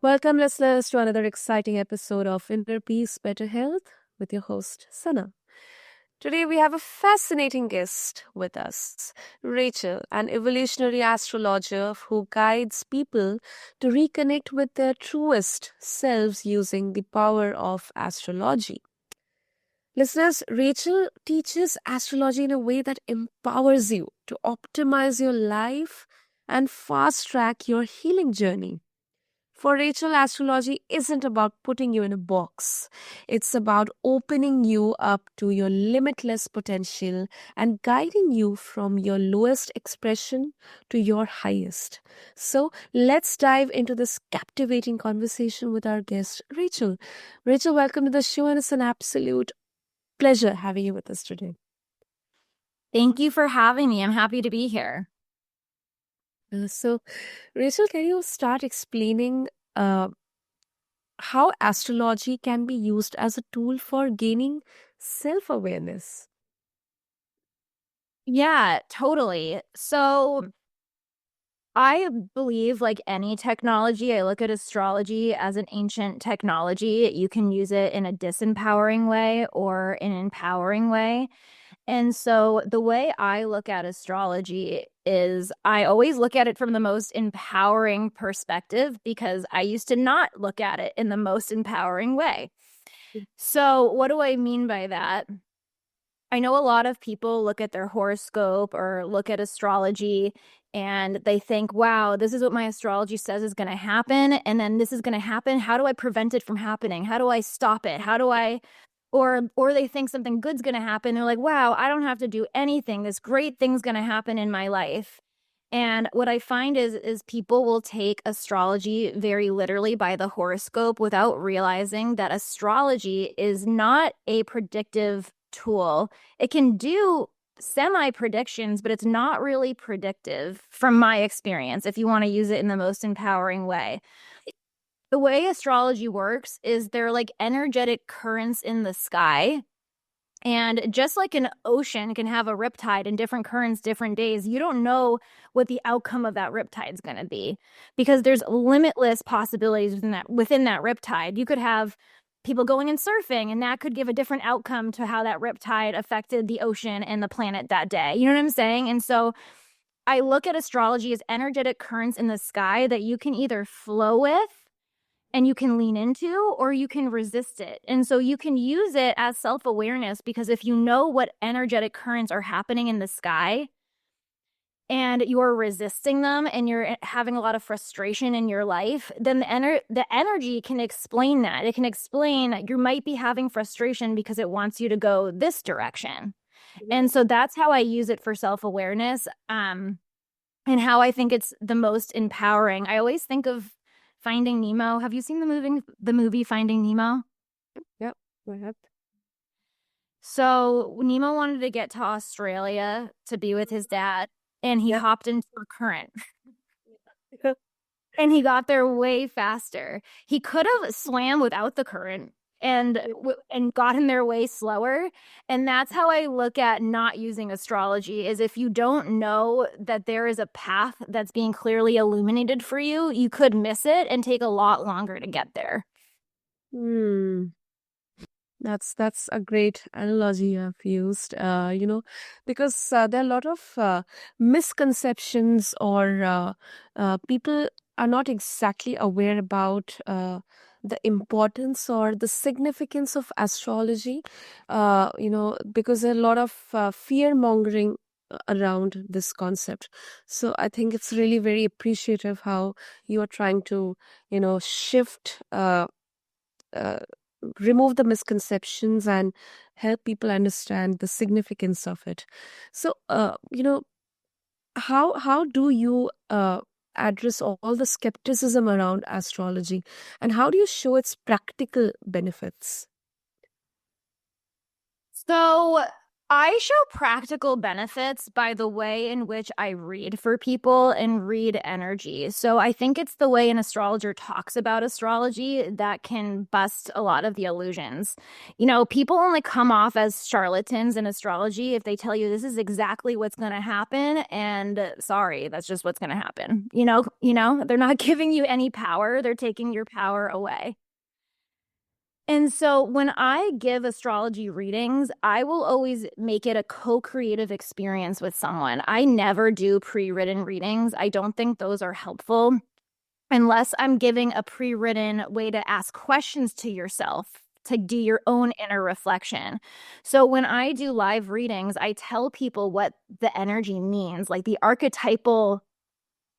Welcome, listeners, to another exciting episode of Inner Peace, Better Health with your host, Sana. Today, we have a fascinating guest with us, Rachel, an evolutionary astrologer who guides people to reconnect with their truest selves using the power of astrology. Listeners, Rachel teaches astrology in a way that empowers you to optimize your life and fast track your healing journey. For Rachel, astrology isn't about putting you in a box. It's about opening you up to your limitless potential and guiding you from your lowest expression to your highest. So let's dive into this captivating conversation with our guest, Rachel. Rachel, welcome to the show, and it's an absolute pleasure having you with us today. Thank you for having me. I'm happy to be here. So, Rachel, can you start explaining how astrology can be used as a tool for gaining self-awareness? Yeah, totally. So I believe, like any technology, I look at astrology as an ancient technology. You can use it in a disempowering way or an empowering way. And so the way I look at astrology is I always look at it from the most empowering perspective because I used to not look at it in the most empowering way. So what do I mean by that? I know a lot of people look at their horoscope or look at astrology and they think, wow, this is what my astrology says is going to happen. And then this is going to happen. How do I prevent it from happening? How do I stop it? How do I, or they think something good's going to happen. They're like, wow, I don't have to do anything. This great thing's going to happen in my life. And what I find is people will take astrology very literally by the horoscope without realizing that astrology is not a predictive tool. It can do semi predictions, but it's not really predictive from my experience if you want to use it in the most empowering way. The way astrology works is they're like energetic currents in the sky. And just like an ocean can have a riptide and different currents, different days, you don't know what the outcome of that riptide is going to be because there's limitless possibilities within that riptide. You could have people going and surfing, and that could give a different outcome to how that riptide affected the ocean and the planet that day. You know what I'm saying? And so I look at astrology as energetic currents in the sky that you can either flow with and you can lean into, or you can resist it. And so you can use it as self-awareness because if you know what energetic currents are happening in the sky and you're resisting them and you're having a lot of frustration in your life, then the energy can explain that. It can explain that you might be having frustration because it wants you to go this direction. And so that's how I use it for self-awareness, and how I think it's the most empowering. I always think of Finding Nemo. Have you seen the movie Finding Nemo? Yep, go ahead. So Nemo wanted to get to Australia to be with his dad, and he hopped into a current. And he got there way faster. He could have swam without the current and gotten there way slower. And that's how I look at not using astrology, is if you don't know that there is a path that's being clearly illuminated for you, you could miss it and take a lot longer to get there. That's a great analogy you have used, because there are a lot of misconceptions, or people are not exactly aware about the importance or the significance of astrology, because there are a lot of fear mongering around this concept. So I think it's really very appreciative how you are trying to, shift. Remove the misconceptions and help people understand the significance of it. So, how do you address all the skepticism around astrology, and how do you show its practical benefits? So I show practical benefits by the way in which I read for people and read energy. So I think it's the way an astrologer talks about astrology that can bust a lot of the illusions. You know, people only come off as charlatans in astrology if they tell you this is exactly what's going to happen, and sorry, that's just what's going to happen. They're not giving you any power, they're taking your power away. And so when I give astrology readings, I will always make it a co-creative experience with someone. I never do pre-written readings. I don't think those are helpful unless I'm giving a pre-written way to ask questions to yourself, to do your own inner reflection. So when I do live readings, I tell people what the energy means, like the archetypal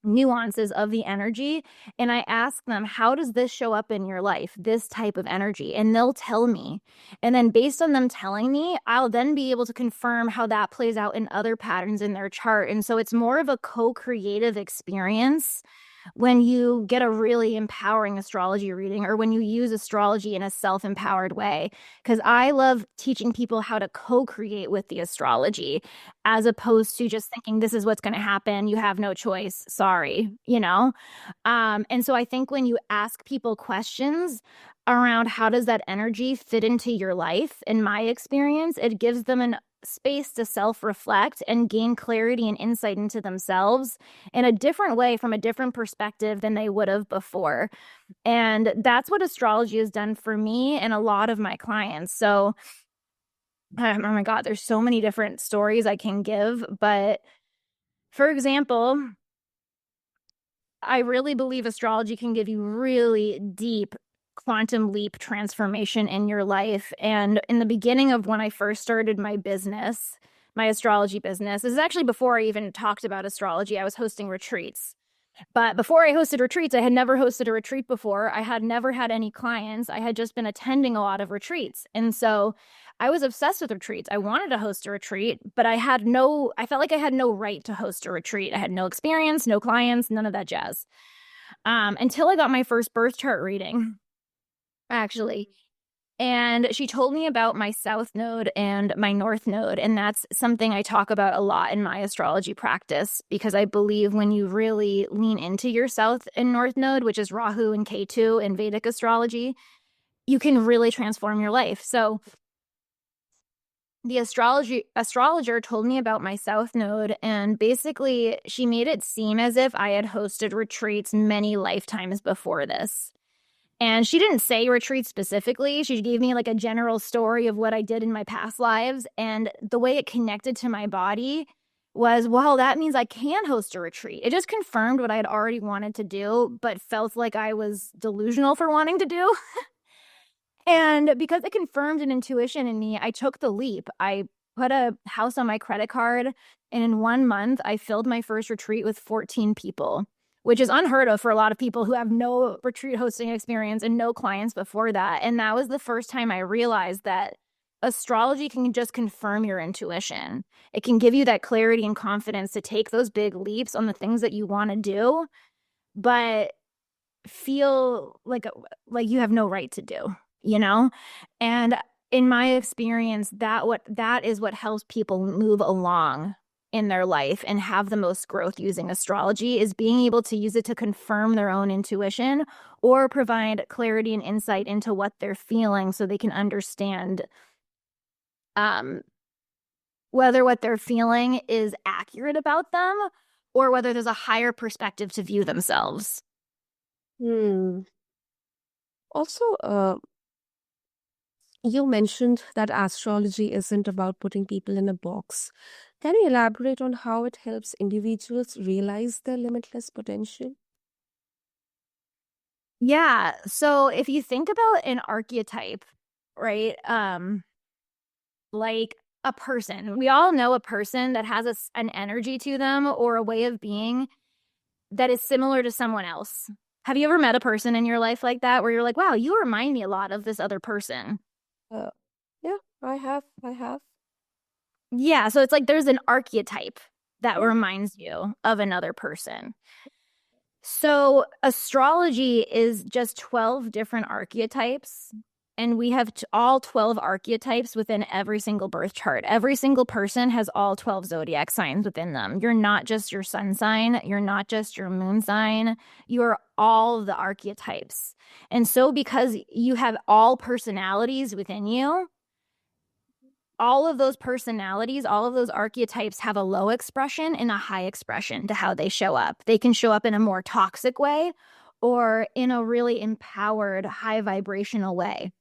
nuances of the energy, and I ask them, how does this show up in your life, this type of energy? And they'll tell me, and then based on them telling me, I'll then be able to confirm how that plays out in other patterns in their chart. And so it's more of a co-creative experience when you get a really empowering astrology reading, or when you use astrology in a self-empowered way, because I love teaching people how to co-create with the astrology as opposed to just thinking this is what's going to happen, you have no choice, sorry. And so I think when you ask people questions around how does that energy fit into your life, in my experience, it gives them an space to self-reflect and gain clarity and insight into themselves in a different way, from a different perspective than they would have before. And that's what astrology has done for me and a lot of my clients. So, oh my God, there's so many different stories I can give. But for example, I really believe astrology can give you really deep quantum leap transformation in your life. And in the beginning of when I first started my business, my astrology business, this is actually before I even talked about astrology, I was hosting retreats. But before I hosted retreats, I had never hosted a retreat before. I had never had any clients. I had just been attending a lot of retreats. And so I was obsessed with retreats. I wanted to host a retreat, but I felt like I had no right to host a retreat. I had no experience, no clients, none of that jazz. Until I got my first birth chart reading, actually. And she told me about my South Node and my North Node. And that's something I talk about a lot in my astrology practice, because I believe when you really lean into your South and North Node, which is Rahu and Ketu in Vedic astrology, you can really transform your life. So the astrologer told me about my South Node, and basically she made it seem as if I had hosted retreats many lifetimes before this. And she didn't say retreat specifically. She gave me like a general story of what I did in my past lives. And the way it connected to my body was, well, that means I can host a retreat. It just confirmed what I had already wanted to do, but felt like I was delusional for wanting to do. And because it confirmed an intuition in me, I took the leap. I put a house on my credit card, and in 1 month, I filled my first retreat with 14 people, which is unheard of for a lot of people who have no retreat hosting experience and no clients before that. And that was the first time I realized that astrology can just confirm your intuition. It can give you that clarity and confidence to take those big leaps on the things that you want to do, but feel like you have no right to do. And in my experience, that is what helps people move along in their life and have the most growth using astrology, is being able to use it to confirm their own intuition or provide clarity and insight into what they're feeling, so they can understand whether what they're feeling is accurate about them, or whether there's a higher perspective to view themselves. Also, you mentioned that astrology isn't about putting people in a box. Can you elaborate on how it helps individuals realize their limitless potential? Yeah. So if you think about an archetype, right? Like a person, we all know a person that has an energy to them or a way of being that is similar to someone else. Have you ever met a person in your life like that, where you're like, wow, you remind me a lot of this other person? Uh, yeah, I have. I have. Yeah. So it's like there's an archetype that Yeah. reminds you of another person. So astrology is just 12 different archetypes. and we have all 12 archetypes within every single birth chart. Every single person has all 12 zodiac signs within them. You're not just your sun sign, you're not just your moon sign, you're all the archetypes. And so, because you have all personalities within you, all of those personalities, all of those archetypes have a low expression and a high expression to how they show up. They can show up in a more toxic way or in a really empowered, high vibrational way.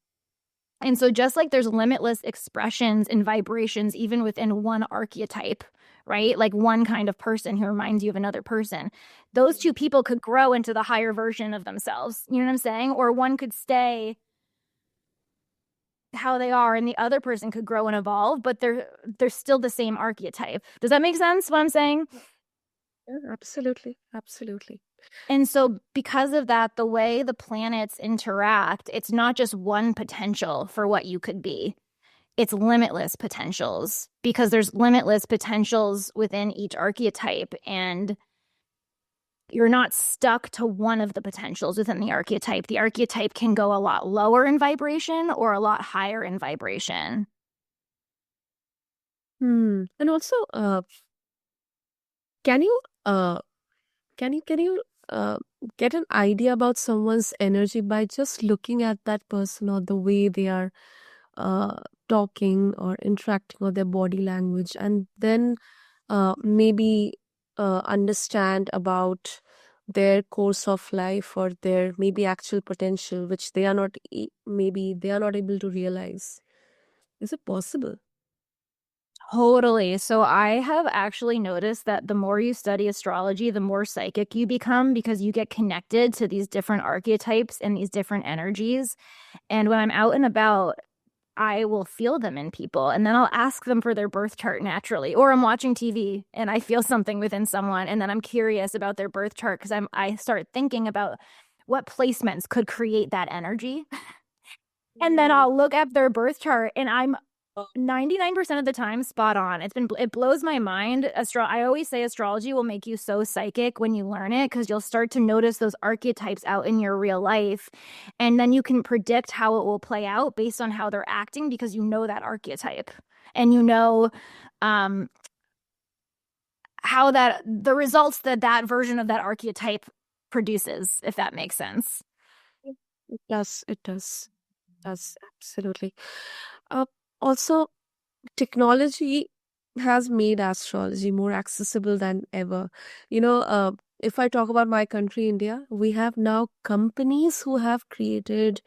And so just like there's limitless expressions and vibrations even within one archetype, right? Like one kind of person who reminds you of another person. Those two people could grow into the higher version of themselves. You know what I'm saying? Or one could stay how they are and the other person could grow and evolve, but they're still the same archetype. Does that make sense what I'm saying? Yeah, absolutely. Absolutely. And so because of that, the way the planets interact, it's not just one potential for what you could be. It's limitless potentials because there's limitless potentials within each archetype, and you're not stuck to one of the potentials within the archetype. The archetype can go a lot lower in vibration or a lot higher in vibration. And also, can you uh can you get an idea about someone's energy by just looking at that person or the way they are talking or interacting or their body language, and then maybe understand about their course of life or their maybe actual potential, which they are not maybe they are not able to realize. Is it possible? Totally. So I have actually noticed that the more you study astrology, the more psychic you become because you get connected to these different archetypes and these different energies. And when I'm out and about, I will feel them in people, and then I'll ask them for their birth chart naturally. Or I'm watching TV and I feel something within someone, and then I'm curious about their birth chart because I start thinking about what placements could create that energy. And then I'll look at their birth chart and I'm 99% of the time spot on. It blows my mind. I always say astrology will make you so psychic when you learn it because you'll start to notice those archetypes out in your real life, and then you can predict how it will play out based on how they're acting because you know that archetype and you know how the results that version of that archetype produces, if that makes sense. It does. It does. Does absolutely. Uh, Also, technology has made astrology more accessible than ever. If I talk about my country, India, we have now companies who have created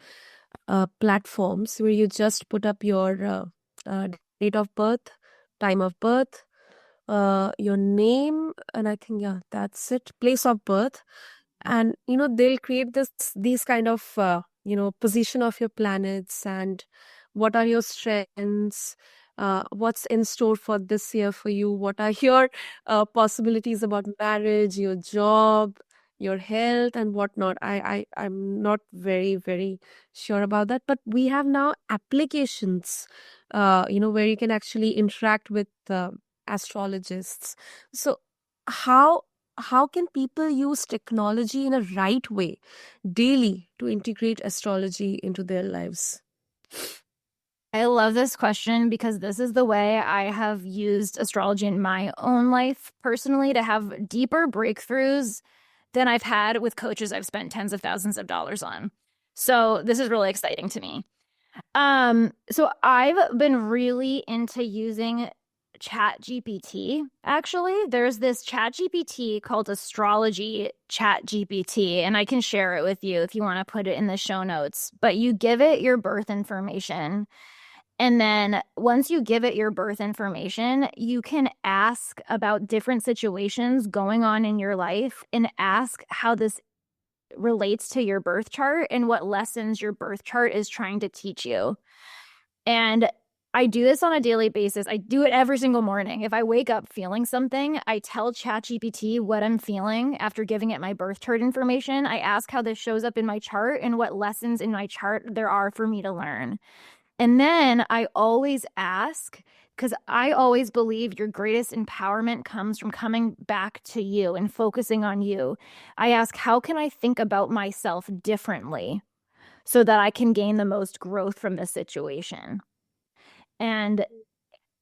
platforms where you just put up your date of birth, time of birth, your name, and I think, yeah, that's it, place of birth. And they'll create these kind of position of your planets and what are your strengths, what's in store for this year for you, what are your possibilities about marriage, your job, your health and whatnot. I'm not very, very sure about that, but we have now applications where you can actually interact with astrologists. So how how can people use technology in a right way daily to integrate astrology into their lives? I love this question because this is the way I have used astrology in my own life personally to have deeper breakthroughs than I've had with coaches I've spent tens of thousands of dollars on. So this is really exciting to me. So I've been really into using Chat GPT. Actually, there's this Chat GPT called Astrology Chat GPT, and I can share it with you if you want to put it in the show notes. But you give it your birth information, and then once you give it your birth information, you can ask about different situations going on in your life and ask how this relates to your birth chart and what lessons your birth chart is trying to teach you. And I do this on a daily basis. I do it every single morning. If I wake up feeling something, I tell ChatGPT what I'm feeling after giving it my birth chart information. I ask how this shows up in my chart and what lessons in my chart there are for me to learn. And then I always ask, because I always believe your greatest empowerment comes from coming back to you and focusing on you. I ask, how can I think about myself differently? so that I can gain the most growth from this situation. And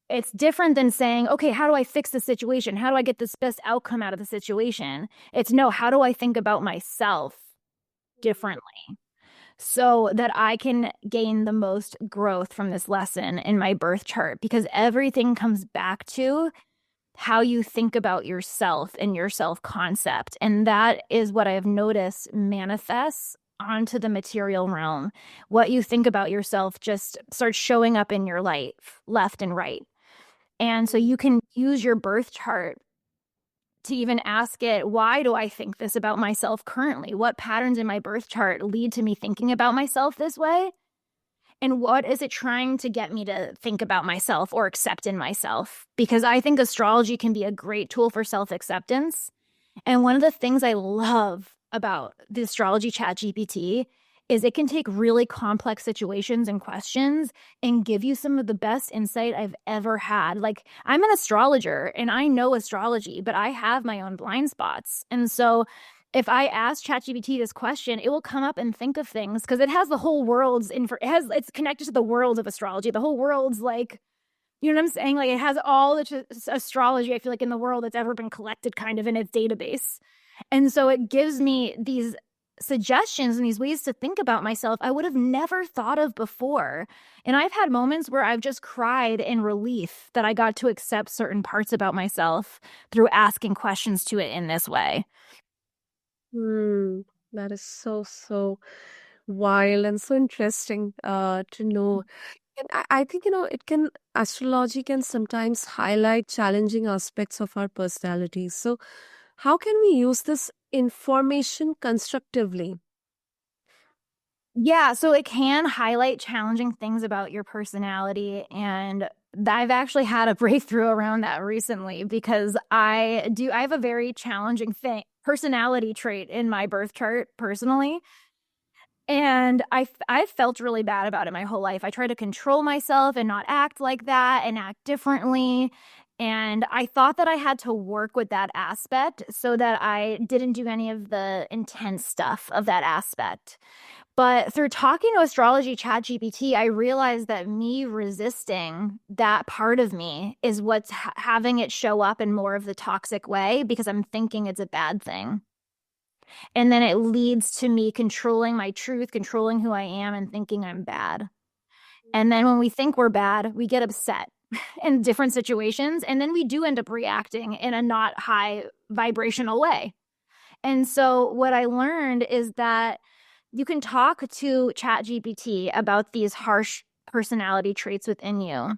it's different than saying, okay, how do I fix the situation? How do I get this best outcome out of the situation? It's no, how do I think about myself differently so that I can gain the most growth from this lesson in my birth chart? Because everything comes back to how you think about yourself and your self concept. And that is what I have noticed manifests onto the material realm. What you think about yourself just starts showing up in your life, left and right. And so you can use your birth chart to even ask it, why do I think this about myself currently? What patterns in my birth chart lead to me thinking about myself this way? And what is it trying to get me to think about myself or accept in myself? Because I think astrology can be a great tool for self-acceptance. And one of the things I love about the astrology chat GPT is it can take really complex situations and questions and give you some of the best insight I've ever had. Like, I'm an astrologer and I know astrology, but I have my own blind spots. And so if I ask ChatGPT this question, it will come up and think of things because it has the whole world's it's connected to the world of astrology. The whole world's like, you know what I'm saying? Like, it has all the astrology, I feel like, in the world that's ever been collected kind of in its database. And so it gives me these suggestions and these ways to think about myself I would have never thought of before. And I've had moments where I've just cried in relief that I got to accept certain parts about myself through asking questions to it in this way. That is so wild and so interesting to know. And I think, astrology can sometimes highlight challenging aspects of our personalities. So, how can we use this information constructively? Yeah, so it can highlight challenging things about your personality. And I've actually had a breakthrough around that recently because I have a very challenging personality trait in my birth chart personally. And I've felt really bad about it my whole life. I try to control myself and not act like that and act differently. And I thought that I had to work with that aspect so that I didn't do any of the intense stuff of that aspect. But through talking to astrology ChatGPT, I realized that me resisting that part of me is what's having it show up in more of the toxic way because I'm thinking it's a bad thing. And then it leads to me controlling my truth, controlling who I am, and thinking I'm bad. And then when we think we're bad, we get upset in different situations. And then we do end up reacting in a not high vibrational way. And so what I learned is that you can talk to ChatGPT about these harsh personality traits within you.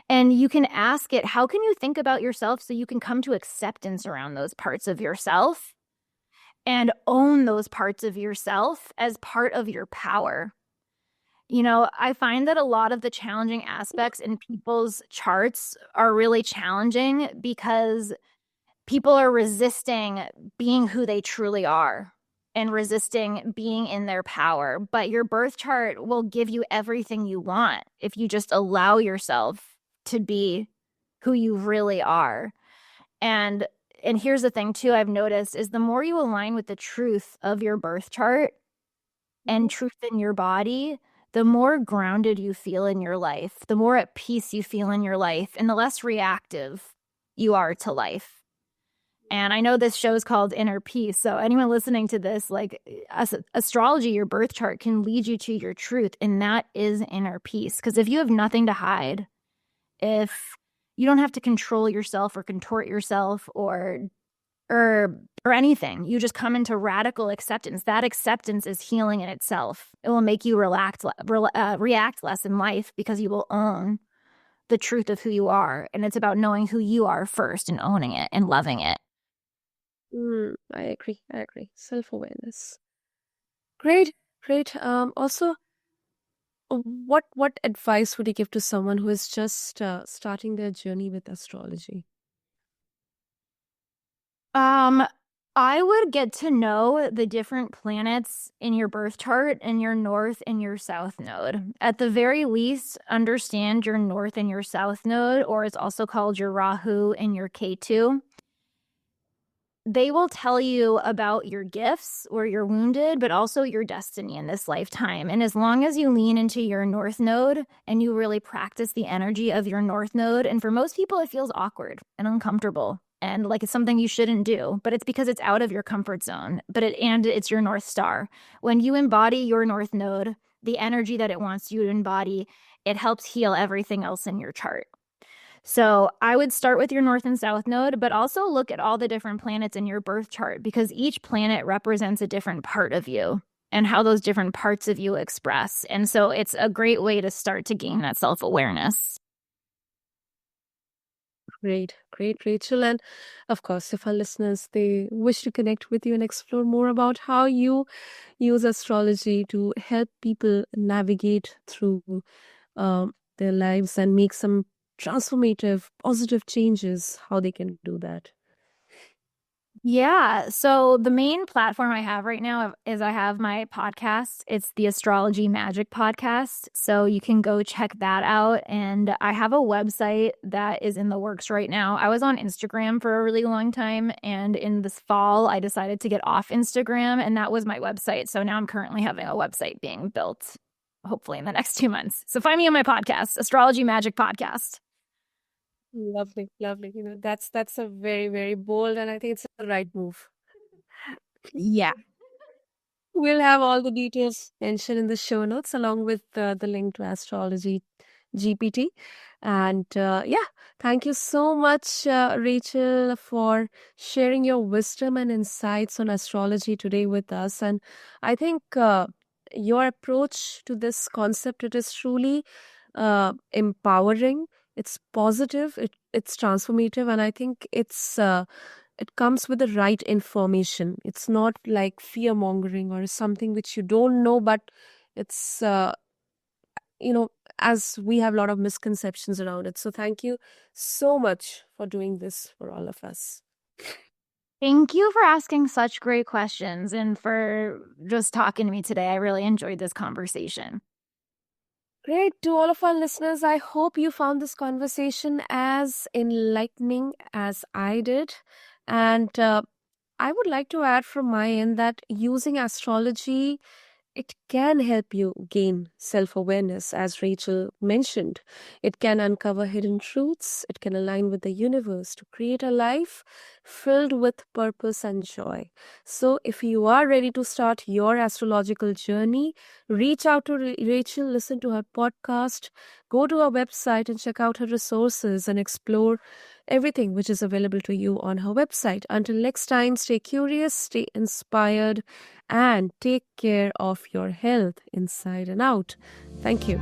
And you can ask it, how can you think about yourself so you can come to acceptance around those parts of yourself and own those parts of yourself as part of your power? You know, I find that a lot of the challenging aspects in people's charts are really challenging because people are resisting being who they truly are and resisting being in their power. But your birth chart will give you everything you want if you just allow yourself to be who you really are. And here's the thing too I've noticed is the more you align with the truth of your birth chart and truth in your body, the more grounded you feel in your life, the more at peace you feel in your life, and the less reactive you are to life. And I know this show is called Inner Peace. So anyone listening to this, like astrology, your birth chart can lead you to your truth. And that is inner peace. Because if you have nothing to hide, if you don't have to control yourself or contort yourself or anything, you just come into radical acceptance. That acceptance is healing in itself. It will make you react less in life because you will own the truth of who you are. And it's about knowing who you are first and owning it and loving it. I agree. I agree. Self-awareness. Great, great. Also, what advice would you give to someone who is just starting their journey with astrology? I would get to know the different planets in your birth chart and your north and your south node. At the very least, understand your north and your south node, or it's also called your Rahu and your Ketu. they will tell you about your gifts where you're wounded, but also your destiny in this lifetime. And as long as you lean into your North Node and you really practice the energy of your North Node, and for most people, it feels awkward and uncomfortable and like it's something you shouldn't do, but it's because it's out of your comfort zone. And it's your North Star. When you embody your North Node, the energy that it wants you to embody, it helps heal everything else in your chart. So I would start with your North and South node, but also look at all the different planets in your birth chart because each planet represents a different part of you and how those different parts of you express. And so it's a great way to start to gain that self-awareness. Great, great, Rachel. And of course, if our listeners, they wish to connect with you and explore more about how you use astrology to help people navigate through their lives and make some transformative, positive changes, how they can do that. Yeah. So the main platform I have right now is I have my podcast. It's the Astrology Magic Podcast. So you can go check that out. And I have a website that is in the works right now. I was on Instagram for a really long time. And in this fall, I decided to get off Instagram. And that was my website. So now I'm currently having a website being built, hopefully in the next 2 months. So find me on my podcast, Astrology Magic Podcast. Lovely, lovely. That's a very, very bold, and I think it's the right move. Yeah. We'll have all the details mentioned in the show notes along with the link to Astrology GPT. And yeah, thank you so much, Rachel, for sharing your wisdom and insights on astrology today with us. And I think your approach to this concept, it is truly empowering. It's positive. It's transformative, and I think it comes with the right information. It's not like fear mongering or something which you don't know, but it's as we have a lot of misconceptions around it. So thank you so much for doing this for all of us. Thank you for asking such great questions and for just talking to me today. I really enjoyed this conversation. Great. To all of our listeners, I hope you found this conversation as enlightening as I did. And I would like to add from my end that using astrology, it can help you gain self awareness, as Rachel mentioned. It can uncover hidden truths. It can align with the universe to create a life filled with purpose and joy. So, if you are ready to start your astrological journey, reach out to Rachel, listen to her podcast, go to her website and check out her resources and explore everything which is available to you on her website. Until next time, stay curious, stay inspired, and take care of your health inside and out. Thank you.